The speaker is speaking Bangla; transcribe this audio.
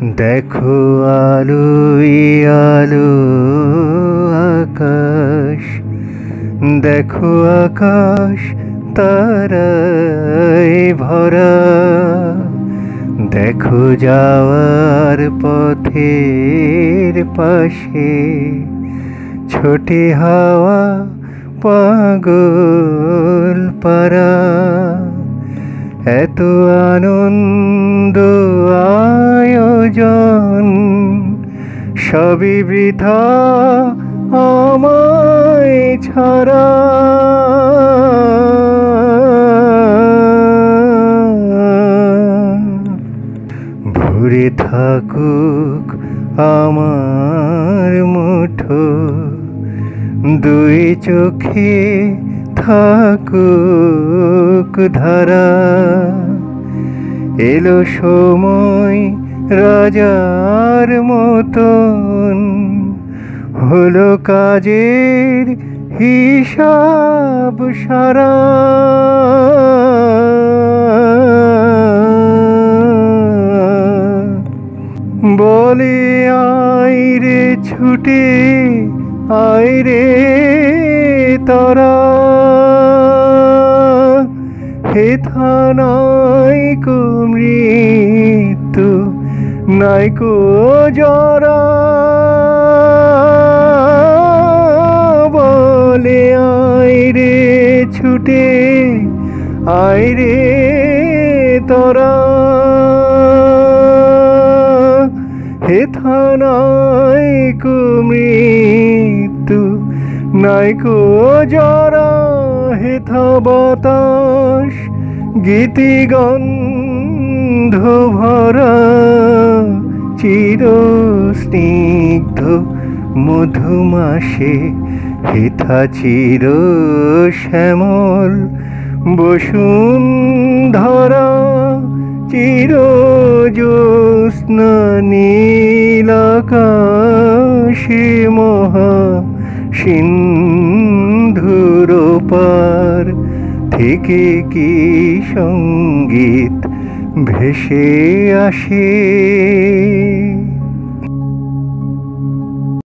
দেখো আলোই আলো আকাশ, দেখো আকাশ তারায় ভরা। দেখো যাওয়ার পথের পাশে ছোটে হাওয়া পাগল পারা। এত আনন্দ আয়োজন সবই বৃথা আমায় ছাড়া। ভরে থাকুক আমার মুঠো, দুই চোখে থাকুক ধারা। এলো সময় রাজার মতন, হলো কাজের হিসাব সারা। বলে আয় রে ছুটে আয় রে তোরা, হেথা নাইকো মৃত্যু নাইকো জরা। বলে আয় রে ছুটে আয় রে তোরা, হেথা নাইকো মৃত্যু নাইকো জরা। হেথা বাতাস গীতিগন্ধ ভরা, চির স্নিগ্ধ মধুমাসে। হেথা চির শ্যামল বসুন্ধরা, চির জ্যোৎস্না নীল আকাশে মহা সিন্ধুর পার থেকে কি সঙ্গীত ভেসে আসে।